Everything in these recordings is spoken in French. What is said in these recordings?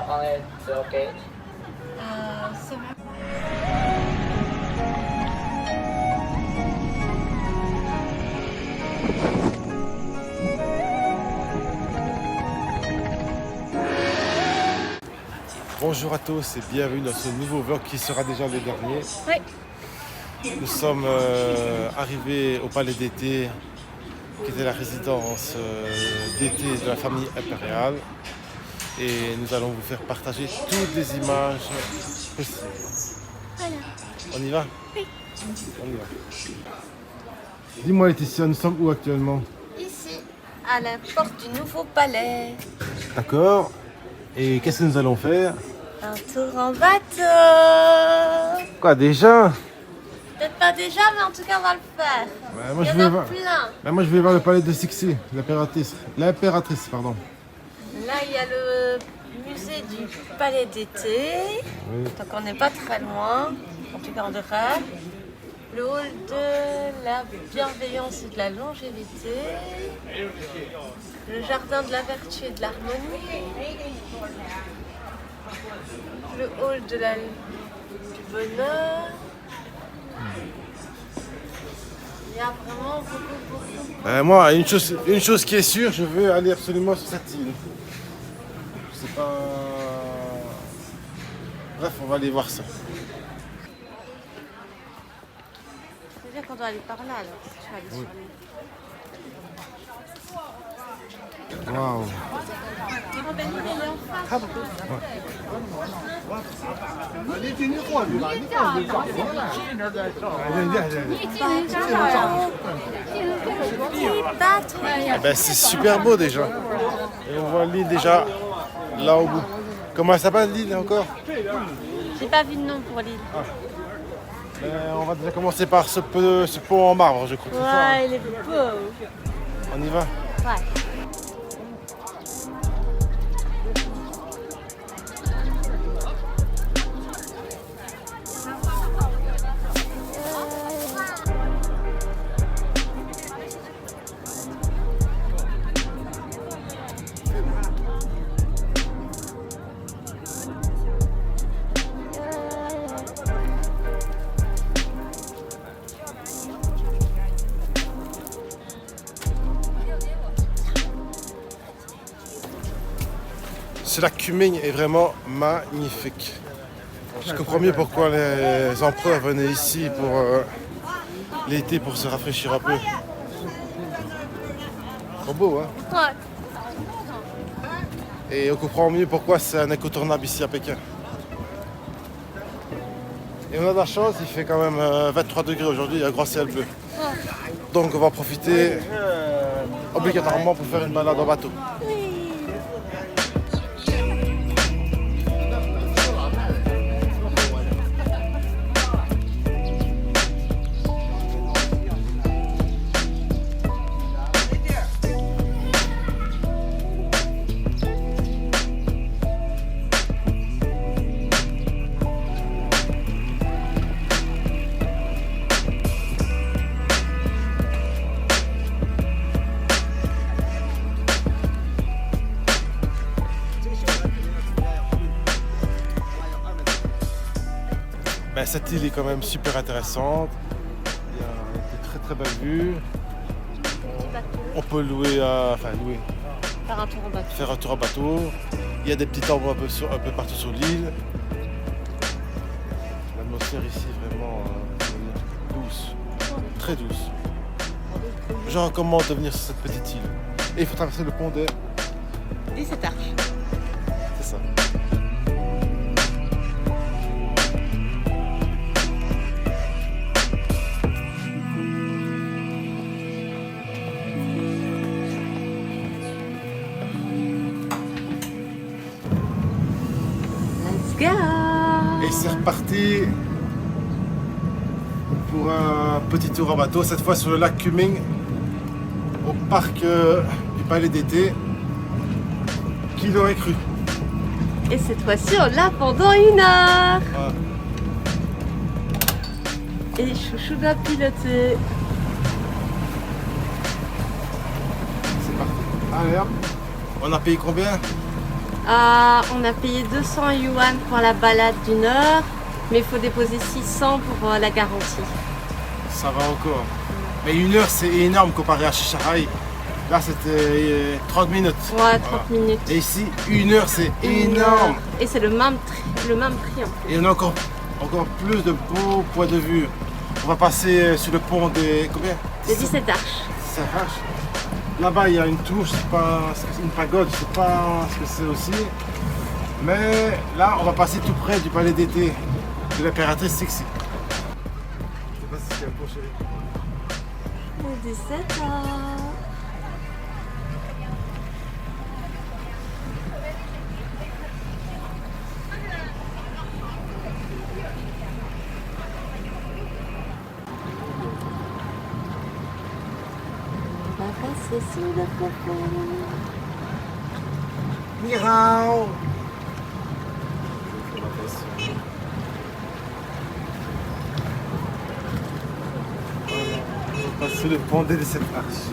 only the gate? C'est vrai. Bonjour à tous et bienvenue dans ce nouveau vlog qui sera déjà le dernier. Oui. Nous sommes arrivés au palais d'été qui était la résidence d'été de la famille impériale et nous allons vous faire partager toutes les images possibles. Voilà. On y va? Oui. On y va. Dis-moi Laetitia, nous sommes où actuellement? Ici, à la porte du nouveau palais. D'accord. Et qu'est-ce que nous allons faire? Un tour en bateau. Quoi déjà? Peut-être pas déjà, mais en tout cas, on va le faire. Ouais, moi, Il y je en vais a voir. plein. Ben, moi je vais voir le palais de Sixi, l'impératrice. Pardon. Là, il y a le musée du palais d'été. Oui. Donc, on n'est pas très loin. En tout cas, on devrait. Le hall de la bienveillance et de la longévité. Le jardin de la vertu et de l'harmonie. Le hall de du bonheur. Il y a vraiment beaucoup. Moi, une chose qui est sûre, je veux aller absolument sur cette île. Je sais pas. Bref, on va aller voir ça. C'est-à-dire qu'on doit aller par là, alors, si tu veux aller sur l'île. Waouh. Eh ben, c'est super beau déjà. Et on voit l'île déjà là au bout. Comment elle s'appelle l'île encore? J'ai pas vu de nom pour l'île. On va déjà commencer par ce pont en marbre, je crois. C'est ça, hein? Ouais, il est beau. On y va? Ouais. Ce lac Kuming est vraiment magnifique. Je comprends mieux pourquoi les empereurs venaient ici pour l'été pour se rafraîchir un peu. Trop beau, hein? Ouais. Et on comprend mieux pourquoi c'est un incontournable ici à Pékin. Et on a de la chance, il fait quand même 23 degrés aujourd'hui, il y a un grand ciel bleu. Donc on va profiter obligatoirement pour faire une balade en bateau. Ben, cette île est quand même super intéressante. Il y a de très très belles vues. On peut louer, Faire un tour en bateau. faire un tour en bateau. Il y a des petits arbres un peu partout sur l'île. L'atmosphère ici est vraiment douce, très douce. Je recommande de venir sur cette petite île. Et il faut traverser le pont des... 17 arches. C'est ça. Let's go. Et c'est reparti pour un petit tour en bateau, cette fois sur le lac Kuming, au parc du palais d'été. Qui l'aurait cru? Et cette fois-ci, on l'a pendant 1 heure. Voilà. Et Chouchou doit piloter. C'est parti. Allez hop. On a payé combien? On a payé 200 yuan pour la balade d'une heure, mais il faut déposer 600 pour la garantie. Ça va encore. Mais une heure, c'est énorme comparé à Chicharai. Là, c'était 30 minutes. Ouais, 30 minutes. Et ici, une heure, c'est énorme. Et c'est le même prix en fait. Et on a encore plus de beaux points de vue. On va passer sur le pont des... Combien? Des 17 arches. 17 arches. Là-bas, il y a une tour, je sais pas, une pagode, je sais pas ce que c'est aussi. Mais là, on va passer tout près du palais d'été de l'impératrice Sixi. Je sais pas si c'est un bon chéri. Les 17 arches. C'est sous le coco. Ni hao. On passe sous le pont des 17 arches.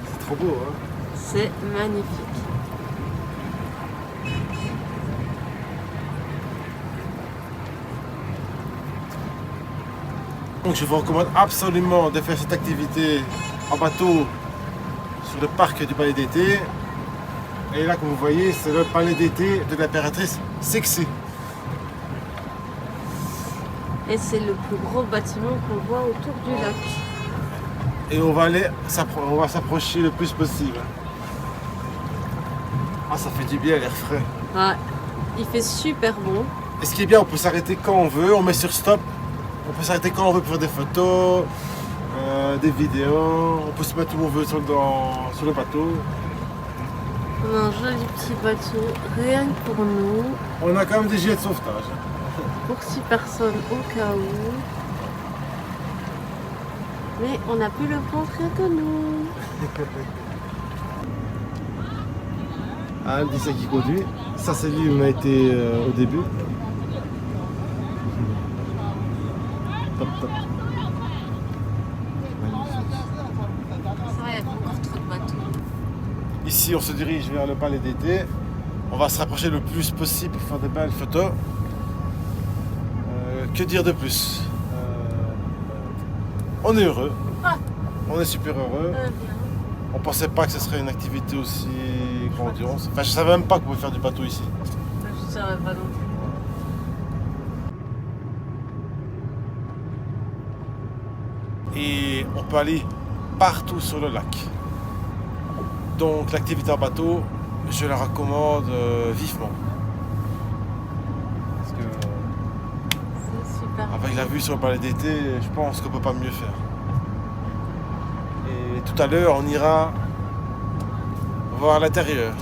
C'est trop beau, hein? C'est magnifique. Donc je vous recommande absolument de faire cette activité en bateau sur le parc du palais d'été. Et là, comme vous voyez, c'est le palais d'été de l'impératrice Sixi. Et c'est le plus gros bâtiment qu'on voit autour du lac. Et on va s'approcher le plus possible. Ah, ça fait du bien l'air frais. Ouais, il fait super bon. Et ce qui est bien, on peut s'arrêter quand on veut, on met sur stop. On peut s'arrêter quand on veut pour faire des photos, des vidéos. On peut se mettre où on veut sur le bateau. On a un joli petit bateau, rien que pour nous. On a quand même des gilets de sauvetage. Pour 6 personnes au cas où. Mais on n'a plus le ventre rien que nous. Ah, elle dit ça qui conduit. Ça, c'est lui où on a été au début. Top, top. Ça va, il y a encore trop de bateaux. Ici, on se dirige vers le palais d'été. On va se rapprocher le plus possible pour faire de belles photos. Que dire de plus? On est heureux. On est super heureux. On pensait pas que ce serait une activité aussi grandiose. Enfin, je savais même pas qu'on pouvait faire du bateau ici. Je savais pas non plus. Et on peut aller partout sur le lac. Donc l'activité en bateau, je la recommande vivement. Parce que C'est super. avec la vue sur le palais d'été, je pense qu'on peut pas mieux faire. Et tout à l'heure, on ira voir l'intérieur.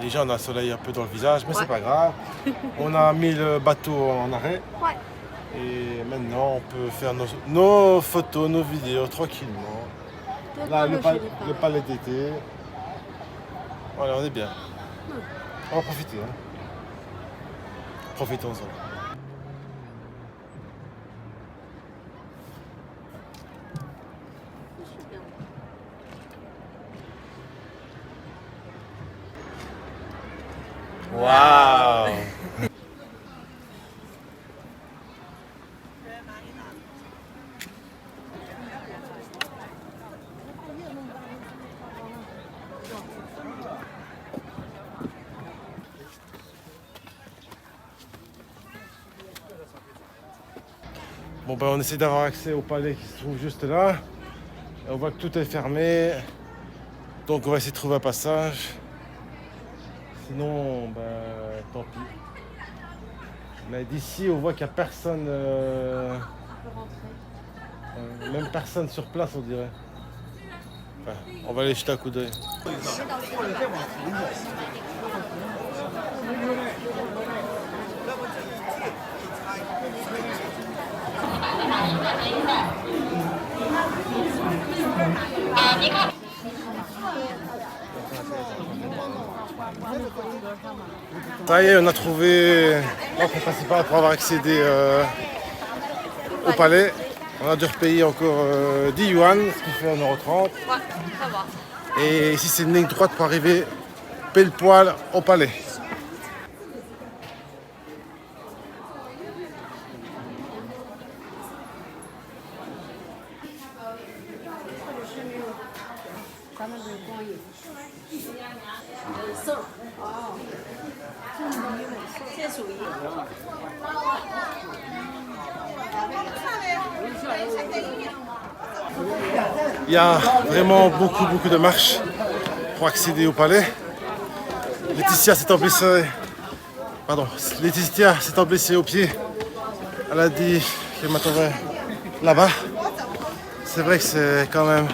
Déjà, on a le soleil un peu dans le visage, mais Ouais. c'est pas grave. On a mis le bateau en arrêt. Ouais. Et maintenant, on peut faire nos photos, nos vidéos tranquillement. Là, le palais d'été. Voilà, on est bien. On va profiter. Hein. Profitons-en. Waouh! Bon ben on essaie d'avoir accès au palais qui se trouve juste là. Et on voit que tout est fermé. Donc on va essayer de trouver un passage. Sinon, ben tant pis. Mais d'ici on voit qu'il n'y a personne. Même personne sur place on dirait. Enfin, on va aller jeter un coup d'œil. Ça y est, on a trouvé l'entrée principale pour avoir accédé au palais. On a dû repayer encore 10 yuan, ce qui fait 1,30 €. Ouais, ça va. Et ici, c'est une ligne droite pour arriver pile poil au palais. Il y a vraiment beaucoup de marches pour accéder au palais. Laetitia s'étant blessée au pied. Elle a dit qu'elle m'attendrait là-bas. C'est vrai que c'est quand même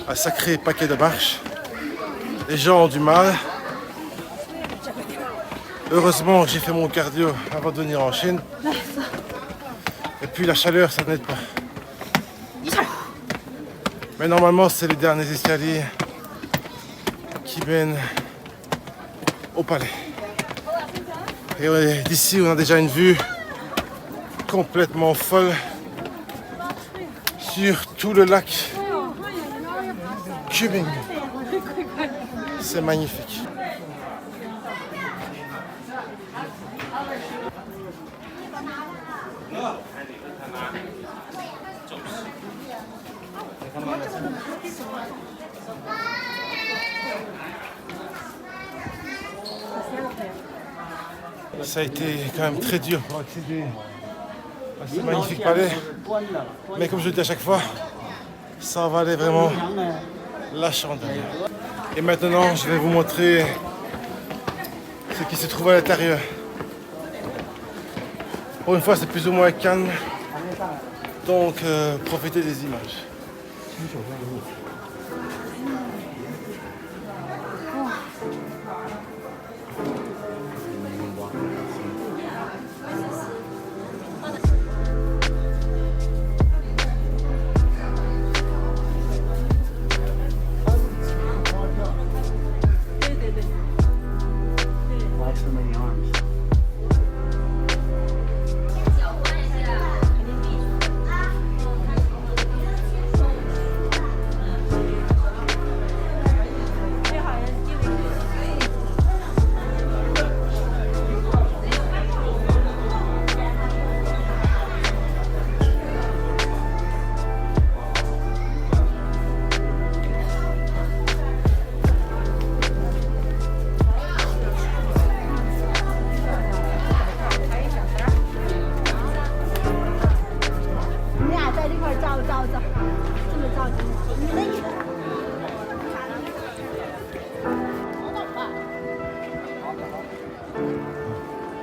un sacré paquet de marches. Les gens ont du mal. Heureusement, j'ai fait mon cardio avant de venir en Chine. Et puis la chaleur, ça n'aide pas. Mais normalement, c'est les derniers escaliers qui mènent au palais. Et d'ici, on a déjà une vue complètement folle sur tout le lac Kubing. C'est magnifique. Ça a été quand même très dur pour accéder à ce magnifique palais. Mais comme je le dis à chaque fois, ça valait vraiment la chandelle. Et maintenant, je vais vous montrer ce qui se trouve à l'intérieur. Pour une fois, c'est plus ou moins calme. Donc, profitez des images.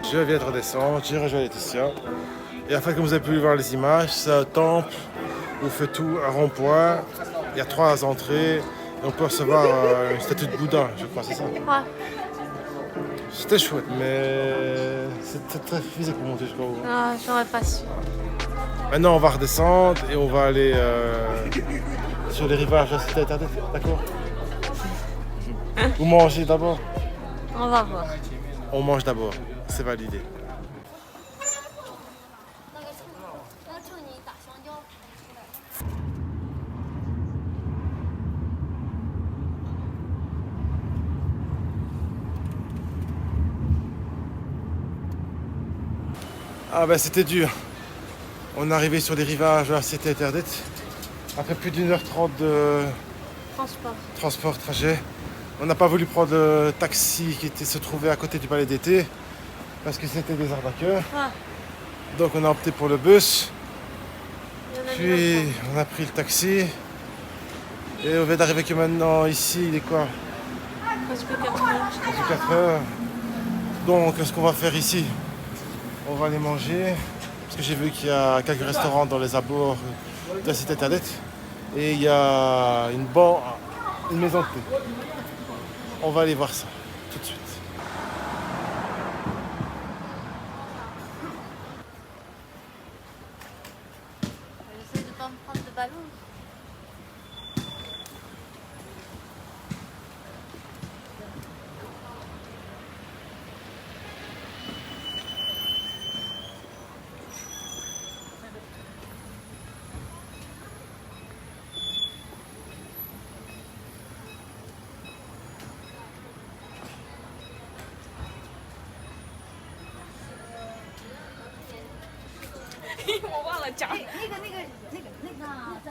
Je viens de redescendre, j'ai rejoint Laetitia. Et en fait, comme vous avez pu voir les images, c'est un temple où on fait tout un rond-point. Il y a 3 entrées et on peut recevoir une statue de Bouddha, je crois, c'est ça? Ouais. C'était chouette, mais c'est très physique pour monter jusqu'au haut. Non, j'aurais pas su. Maintenant, on va redescendre et on va aller sur les rivages de la cité interdite, d'accord? Vous mangez d'abord? On va voir. On mange d'abord, c'est validé. Ah ben c'était dur. On est arrivé sur les rivages de la cité interdite. Après plus d'1h30 de transport trajet. On n'a pas voulu prendre le taxi qui se trouvait à côté du palais d'été parce que c'était des arnaqueurs. Ah. Donc on a opté pour le bus. Puis on a pris le taxi. Et on vient d'arriver que maintenant ici, il est quoi? Presque 4 heures. Presque 4 heures. Donc ce qu'on va faire ici, on va aller manger. Parce que j'ai vu qu'il y a quelques restaurants dans les abords de la cité interdite. Et il y a une maison de thé. On va aller voir ça tout de suite. J'essaie de pas me prendre de ballon. 我忘了讲。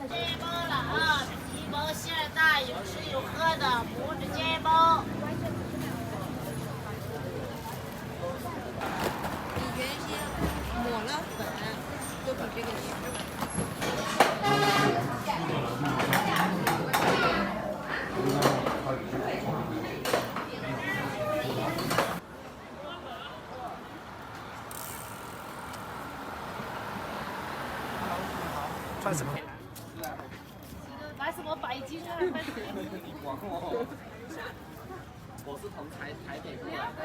煎包了啊，皮包馅大，有吃有喝的拇指煎包。你原先抹了粉，都比这个香。穿什么？买什么白金啊？我是从台北过来的。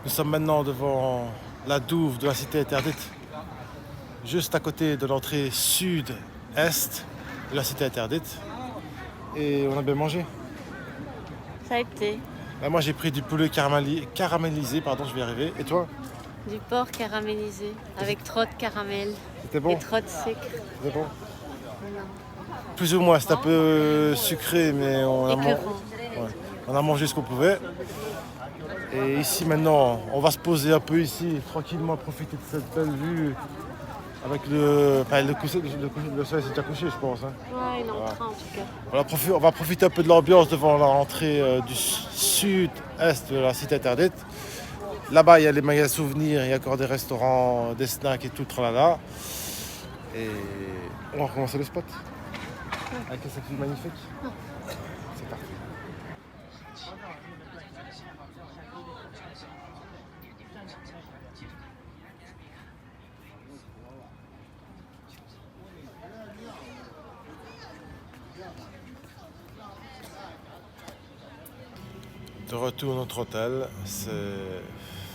Nous sommes maintenant devant la douve de la cité interdite, juste à côté de l'entrée sud-est de la cité interdite. Et on a bien mangé. Ça a été Là, moi j'ai pris du poulet caramélisé, pardon, je vais y arriver. Et toi? du porc caramélisé avec trop de caramel C'était et bon? trop de sucre. C'était bon? Plus ou moins, c'est un peu sucré, mais Écœurant. on a mangé ce qu'on pouvait. Et ici maintenant, on va se poser un peu ici, tranquillement, profiter de cette belle vue. Avec le soleil s'est déjà couché, je pense. Hein. Ouais, il est en train en tout cas. On va profiter un peu de l'ambiance devant l'entrée du sud-est de la cité interdite. Là-bas, il y a les magasins souvenirs, il y a encore des restaurants, des snacks et tout, tralala. Et on va recommencer le spot. Avec cette vue magnifique. C'est parti. De retour à notre hôtel, c'est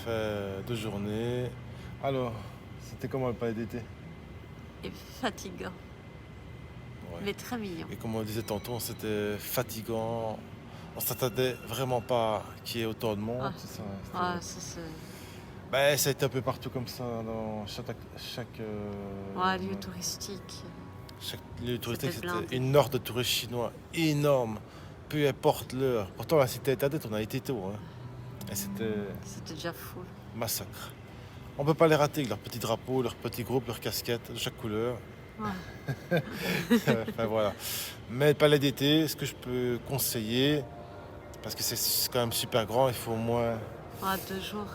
fait 2 journées. Alors, c'était comment le palais d'été? Et fatigant, Ouais. mais très mignon. Et comme on disait tantôt, c'était fatigant. On s'attendait vraiment pas qu'il y ait autant de monde. Ah. C'est ça, c'était- Ouais, c'est... Ben, ça a été un peu partout comme ça, dans chaque Ouais, lieu touristique. chaque lieu touristique. C'était C'était blindé. une horde de touristes chinois énorme, peu importe l'heure. Pourtant, la cité interdite, on a été tôt. Hein. Et c'était C'était déjà full. massacre. On peut pas les rater avec leurs petits drapeaux, leurs petits groupes, leurs casquettes de chaque couleur. Ouais. Enfin, voilà. Mais le palais d'été, ce que je peux conseiller, parce que c'est quand même super grand, il faut au moins. Ouais, 2 jours.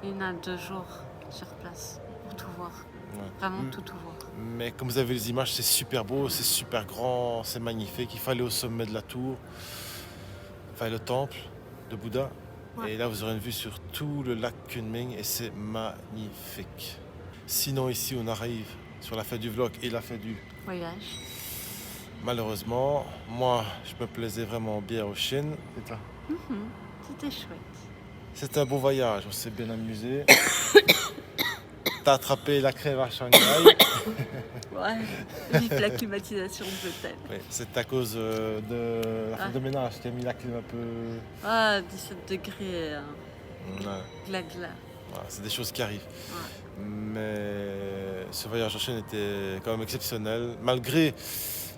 1 à 2 jours sur place pour tout voir. Ouais. Vraiment tout voir. Mais comme vous avez les images, c'est super beau, c'est super grand, c'est magnifique. Il faut aller au sommet de la tour, enfin le temple de Bouddha. Ouais. Et là, vous aurez une vue sur tout le lac Kunming et c'est magnifique. Sinon, ici, on arrive sur la fin du vlog et la fin du... Voyage. Malheureusement, moi, je me plaisais vraiment bien au Chine. Et toi? C'était chouette. C'était un bon voyage, on s'est bien amusé. T'as attrapé la crève à Shanghai. Ouais. Vive la climatisation peut-être. Oui, c'est à cause de la femme de ménage qui a mis la clim un peu... Ah, 17 degrés. Hein. Ouais. Gla-gla. Voilà, c'est des choses qui arrivent. Ouais. Mais ce voyage en Chine était quand même exceptionnel. Malgré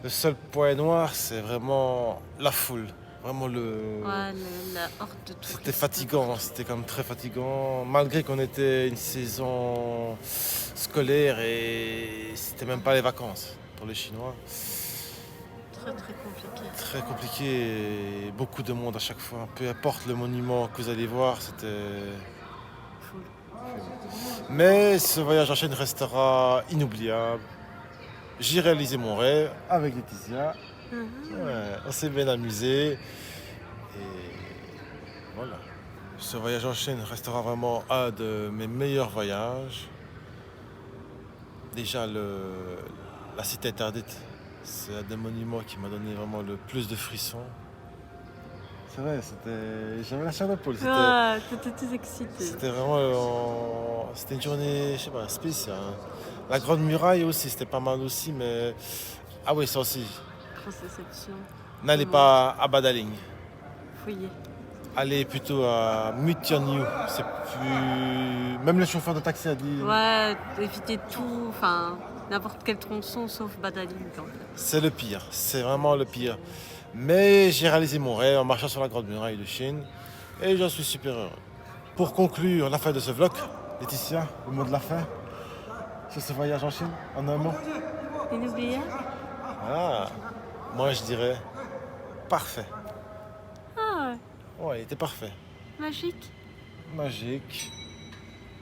le seul point noir, c'est vraiment la foule. Vraiment Ouais, la horde de touristes. C'était fatigant, c'était quand même très fatigant. Malgré qu'on était une saison scolaire et c'était même pas les vacances pour les Chinois. Très très compliqué. Très compliqué et beaucoup de monde à chaque fois. Peu importe le monument que vous allez voir, c'était... Full. Mais ce voyage en Chine restera inoubliable. J'ai réalisé mon rêve avec Laetitia. Ouais, on s'est bien amusé. Et voilà. Ce voyage en Chine restera vraiment un de mes meilleurs voyages. Déjà, la cité interdite, c'est un des monuments qui m'a donné vraiment le plus de frissons. C'est vrai, j'avais la chair de poule. Ouais, t'étais tout excité. C'était vraiment... C'était une journée, je sais pas, spéciale. La Grande Muraille aussi, c'était pas mal aussi, mais... Ah oui, ça aussi. Grosse déception. N'allez pas à Badaling. Fouillé. Allez plutôt à Mutianyu. C'est plus... Même le chauffeur de taxi a dit... Ouais, éviter tout, enfin, n'importe quel tronçon sauf Badaling. En fait. C'est le pire, c'est vraiment le pire. Mais j'ai réalisé mon rêve en marchant sur la Grande Muraille de Chine et j'en suis super heureux. Pour conclure la fin de ce vlog, Laetitia, le mot de la fin sur ce voyage en Chine, en un mot? Inoubliable. Ah, moi je dirais parfait. Ah ouais, Ouais, il était parfait. magique. Magique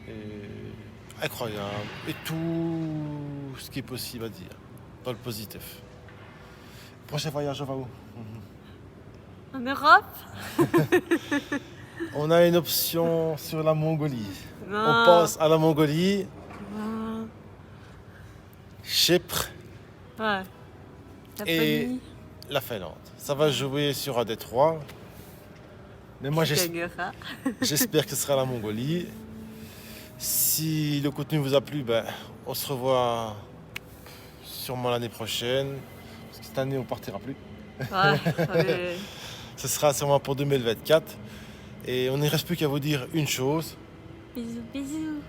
et incroyable. Et tout ce qui est possible à dire dans le positif. Prochain voyage, on va où? En Europe? On a une option sur la Mongolie. Non. On pense à la Mongolie, Non. Chypre Ouais. et Laponie. la Finlande. Ça va jouer sur un des trois. Mais moi, Gagnera. j'espère que ce sera la Mongolie. Si le contenu vous a plu, ben, on se revoit sûrement l'année prochaine. Parce que cette année, on partira plus. Ouais, ouais. Ce sera sûrement pour 2024. Et on ne reste plus qu'à vous dire une chose. Bisous, bisous.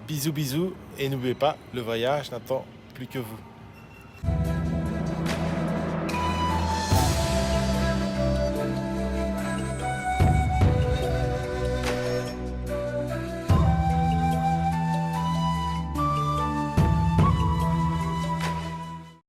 Bisous, bisous. Et n'oubliez pas, le voyage n'attend plus que vous.